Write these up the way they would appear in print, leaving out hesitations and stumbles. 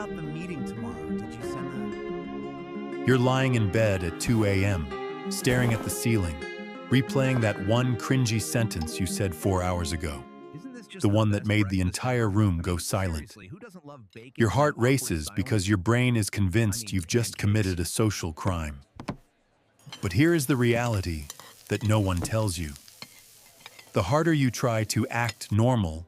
about the meeting tomorrow? Did you send You're lying in bed at 2 a.m., staring at the ceiling, replaying that one cringy sentence you said 4 hours ago, Isn't this just the one that best made the breakfast entire ever? room I go mean, silent. seriously, who doesn't love bacon Your and heart awkward races silence? because your brain is convinced you've just committed a social crime. But here is the reality that no one tells you. The harder you try to act normal,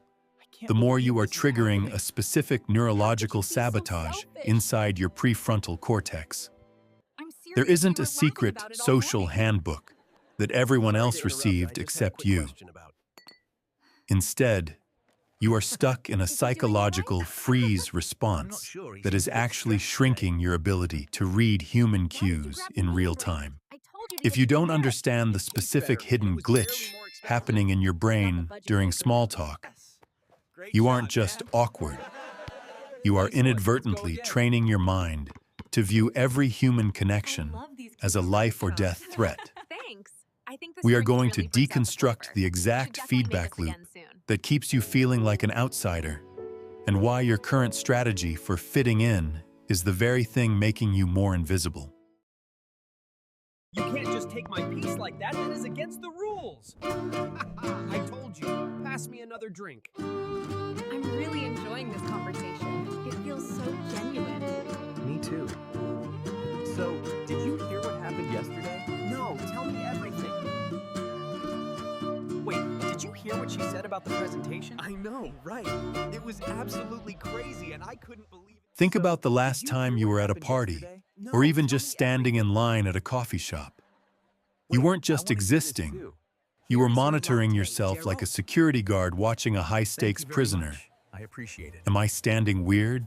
the more you are triggering a specific neurological sabotage inside your prefrontal cortex. There isn't a secret social handbook that everyone else received except you. Instead, you are stuck in a psychological freeze response that is actually shrinking your ability to read human cues in real time. If you don't understand the specific hidden glitch happening in your brain during small talk, you aren't just awkward. You are inadvertently training your mind to view every human connection as a life or death threat. We are going to deconstruct the exact feedback loop that keeps you feeling like an outsider, and why your current strategy for fitting in is the very thing making you more invisible. You can't just take my piece like that. That is against the rules. I told you. Pass me another drink. I'm really enjoying this conversation. It feels so genuine. Me too. So, did you hear what happened yesterday? No, tell me everything. Wait, did you hear what she said about the presentation? I know, right. It was absolutely crazy and I couldn't believe it. Think about the last time you were at a party, or even just standing in line at a coffee shop. You weren't just existing. You were monitoring yourself like a security guard watching a high-stakes prisoner. I appreciate it. Am I standing weird?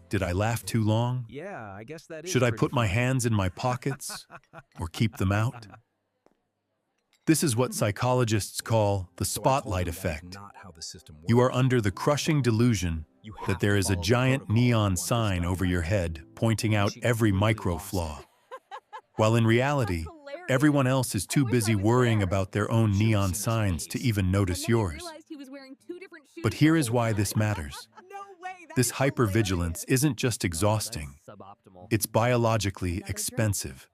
Did I laugh too long? Yeah, I guess that is. Should I pretty put my funny. hands in my pockets or keep them out? This is what psychologists call the So I told spotlight him that is effect. not how the system You are works. under the crushing delusion You have that there to is a follow the giant protocol if you neon want this sign done over right. your head pointing out She every completely micro lost flaw. it. While in reality, everyone else is too busy worrying about their own Should've neon seen his signs to face. even notice yours. But here is why this matters. This hypervigilance isn't just exhausting, it's biologically expensive.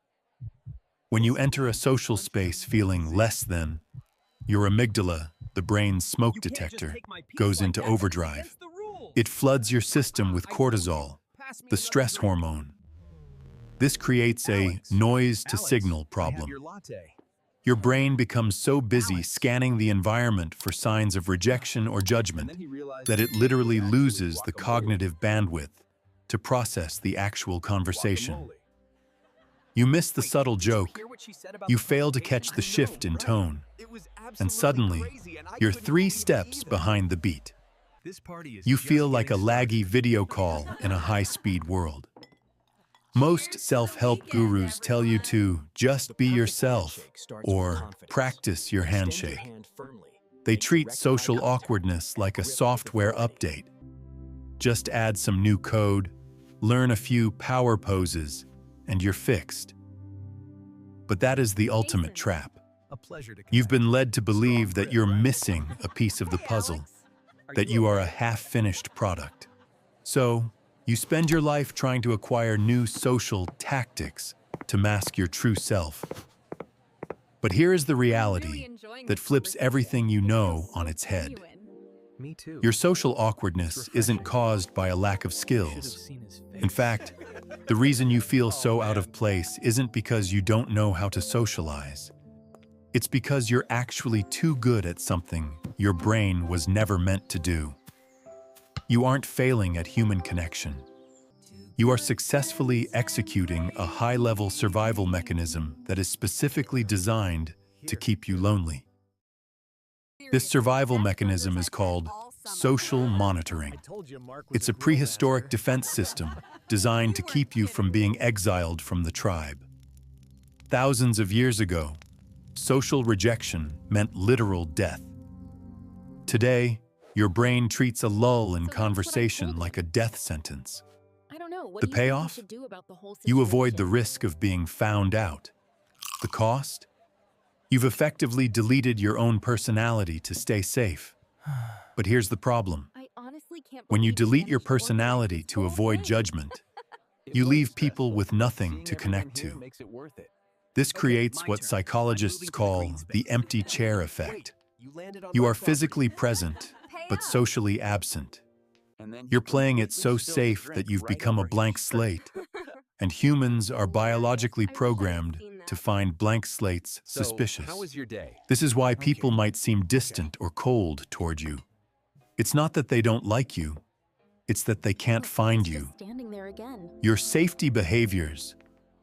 When you enter a social space feeling less than, your amygdala, the brain's smoke You can't just detector, take my piece goes like into that. That is overdrive. against the rules. It floods your system with I told you. cortisol, Pass me the another stress drink. hormone. This creates a Alex, noise-to-signal Alex, I have problem. your latte. Your brain becomes so busy Alex. scanning the environment for signs of rejection or And judgment then he realized that it was literally actually loses the guacamole. cognitive bandwidth to process the actual conversation. Guacamole. You miss the Wait, subtle did you joke, hear what she said about you the fail to presentation? catch the I know, shift in right. tone, It was and absolutely suddenly, crazy, and I you're couldn't 3 believe it steps either. behind the beat. This party is You just feel like a getting laggy started. video call in a high-speed world. Most self-help gurus tell you to just be yourself or practice your Extend your handshake. hand firmly. They Make treat direct eye social contact. awkwardness like a Grip with software authority. update. Just add some new code, learn a few power poses, and you're fixed. But that is the ultimate trap. A pleasure to You've connect. been led to believe Strong that grip, you're right? missing a piece of the puzzle, that you are a half-finished product. So, you spend your life trying to acquire new social tactics to mask your true self. But here is the reality that flips everything you know on its head. Me too. Your social awkwardness It's isn't refreshing. caused by a lack of Should have skills. seen his In face. fact, the reason you feel so out of place isn't because you don't know how to socialize. It's because you're actually too good at something your brain was never meant to do. You aren't failing at human connection. You are successfully executing a high-level survival mechanism that is specifically designed to keep you lonely. This survival mechanism is called social monitoring. I told you Mark was It's a grill prehistoric master. defense system designed to keep you from being exiled from the tribe. Thousands of years ago, social rejection meant literal death. Today, your brain treats a lull in conversation like a death sentence. The payoff? You avoid the risk of being found out. The cost? You've effectively deleted your own personality to stay safe. But here's the problem. can't When you believe delete your managed to organize personality this to whole avoid thing. judgment, It you was leave people stressful, with but nothing seeing to everyone connect here to. makes it worth it. This Okay, creates my what turn. I'm psychologists moving to the green call space. the empty chair Wait, effect. you landed on You my are property. physically present, Pay but up. socially absent. And then he You're playing it completely so spilled the safe drink that you've right become a over blank his shirt. slate, and humans are Hilarious. biologically I wish I'd programmed seen to that. find blank slates So, suspicious. how was your day? This is why people Okay. might seem distant or cold toward you. It's not that they don't like you, it's that they can't Look, find he's you. just standing there again. Your safety behaviors,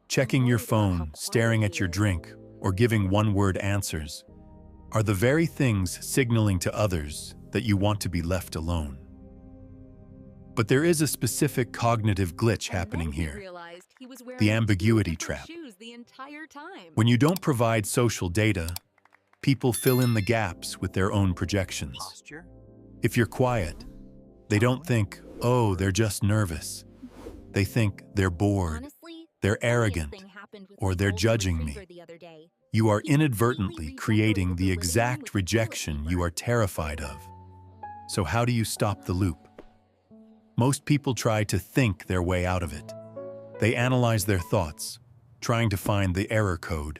checking your worried about how phone, staring quiet at he your is. drink, or giving one-word answers, are the very things signaling to others that you want to be left alone. But there is a specific cognitive glitch And then happening he here. realized he was wearing The two ambiguity different trap. shoes the entire time. When you don't provide social data, people fill in the gaps with their own projections. Posture? If you're quiet, they don't think, oh, they're just nervous. They think they're bored, Honestly, they're the funniest arrogant, thing happened with or my they're golden judging me. retriever the other day. You are He completely inadvertently redecorated creating the the living room exact with toilet rejection paper. you are terrified of. So how do you stop the loop? Most people try to think their way out of it. They analyze their thoughts, trying to find the error code.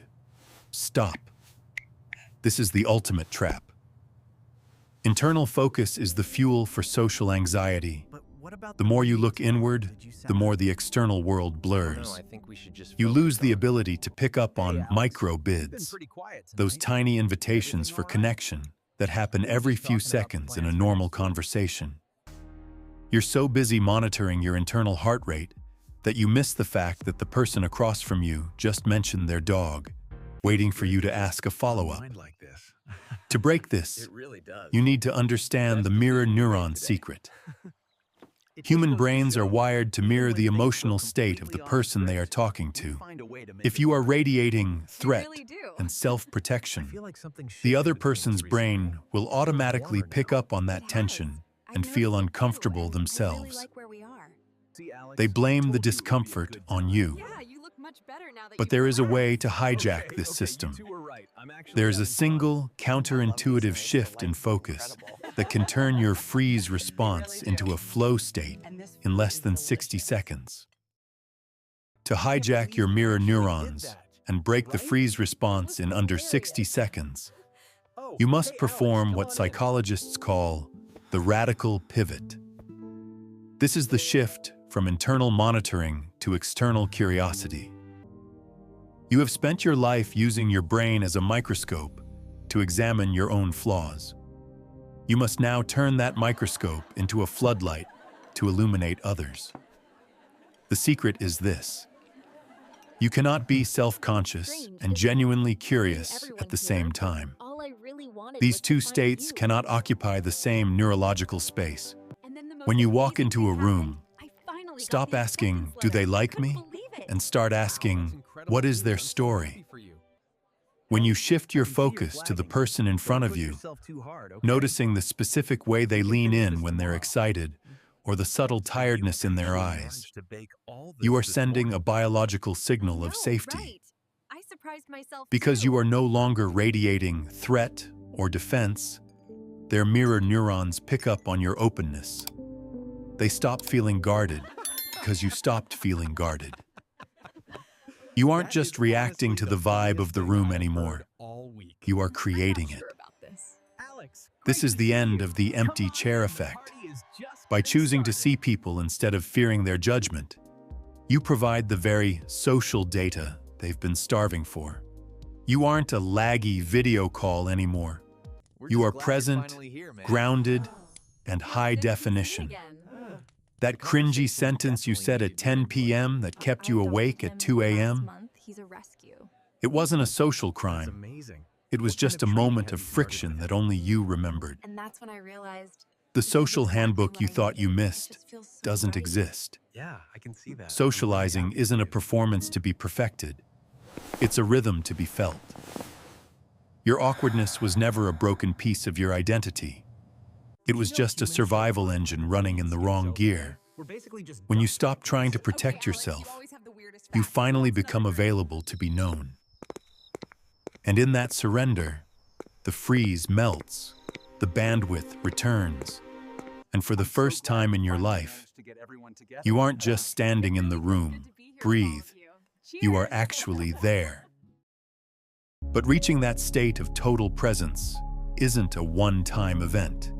Stop. This is the ultimate trap. Internal focus is the fuel for social anxiety. But what about The more you look detail? inward, Did you the sound- more the external world blurs. I think we should just You focus lose the on- ability to pick up Hey, on Alex. micro You've been bids, pretty quiet those tonight. tiny invitations Everything for all right? connection that happen We were every just few talking about the seconds in a plans for normal next week. conversation. You're so busy monitoring your internal heart rate that you miss the fact that the person across from you just mentioned their dog, waiting for you to ask a follow-up. Mind like this. To break this, It really does. you need to understand the mirror neuron today. secret. It just Human goes to brains are show, wired to even mirror when the things go emotional state of the completely off person they are script, talking we to. find a way to make If it you are work. radiating threat really do. and I self-protection, feel like something the shifted other between us person's recently. brain will automatically warmer pick now. up on that It has. tension I and noticed feel it too, uncomfortable and I themselves. really like where we are. See, Alex, They I blame told the you it would be a discomfort good on time. you. Yeah, you look much better now that But you've there is a relaxed. way to hijack Okay, this okay, system. You two were right. I'm actually There's a having fun. single I love these counterintuitive nights. The shift in lights are focus incredible. that can turn your freeze response do. into a flow state And this in food less is than 60 delicious. seconds. To I can't hijack your believe we mirror actually did neurons that. and break the Right? freeze response was in under 60 hilarious. seconds, Oh, you must hey, perform Alex, what come on in. psychologists call the radical pivot. This is the shift from internal monitoring to external curiosity. You have spent your life using your brain as a microscope to examine your own flaws. You must now turn that microscope into a floodlight to illuminate others. The secret is this: you cannot be self-conscious Strange, and isn't it? genuinely Seeing curious everyone at the here, same time. all I really wanted These was to two find states you. cannot occupy the same neurological space. And then the most When you walk amazing into a thing room, happened. I finally got stop the asking, acceptance "Do they letter. like Couldn't me?" believe it. and start Wow, that's asking, incredible "What is news. their I'm so story?" happy for you. When you shift your I can see you're focus to the flagging. person in Don't front of push you, yourself too hard, okay? noticing the specific way they We can lean finish in this when they're tomorrow. excited, or the subtle tiredness in their eyes, you are sending a biological signal of No, safety. right. I surprised myself Because too. you are no longer radiating threat or defense, their mirror neurons pick up on your openness. They stop feeling guarded because you stopped feeling guarded. You aren't That just is reacting honestly to the vibe funniest of the thing room I've anymore. heard all week. You are I'm not creating sure it. about this. Alex, This great is to the see end you. of the Come empty on chair in, the effect. party is just By getting choosing to started. see people instead of fearing their judgment, you provide the very social data they've been starving for. You aren't a laggy video call anymore. We're You just are glad you're present, finally here, man. grounded, and It's high good to be seen definition. again. That cringy Conversation sentence you definitely said needed at 10 your input. p.m. that kept you I adopted awake him at 2 last a.m., month. He's a rescue. it wasn't a social That's crime. amazing. It was What kind just a of training moment have of you started friction with that him? only you remembered. And that's when I realized The this is social exactly handbook what you I thought you needed. It missed just feels so doesn't right. exist. Yeah, I can see that. I'm really Socializing happy isn't for a you. performance to be perfected. It's a rhythm to be felt. Your awkwardness was never a broken piece of your identity. It was just a survival engine running in the wrong gear. We're basically just When you ducks stop that trying to race. protect Okay, Alex, you yourself, always have the weirdest you facts. finally What's the become number? available to be known. And in that surrender, the freeze melts, the bandwidth returns, And for the first time in your life, you aren't just standing in the room, breathe. You are actually there. But reaching that state of total presence isn't a one-time event.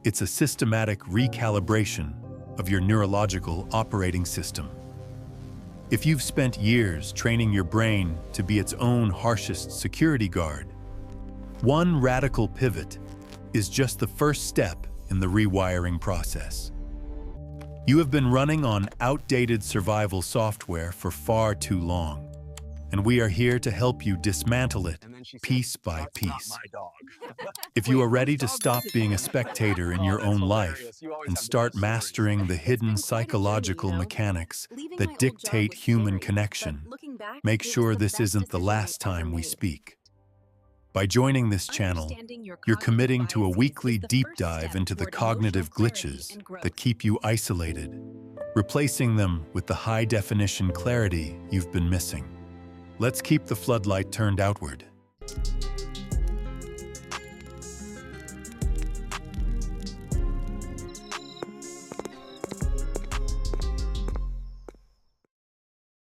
It's a systematic recalibration of your neurological operating system. If you've spent years training your brain to be its own harshest security guard, one radical pivot is just the first step in the rewiring process. You have been running on outdated survival software for far too long, and we are here to help you dismantle it piece by piece. If you are ready to stop being a spectator in your own life and start mastering the hidden psychological mechanics that dictate human connection, make sure this isn't the last time we speak. By joining this channel, you're committing to a weekly deep dive into the cognitive glitches that keep you isolated, replacing them with the high-definition clarity you've been missing. Let's keep the floodlight turned outward.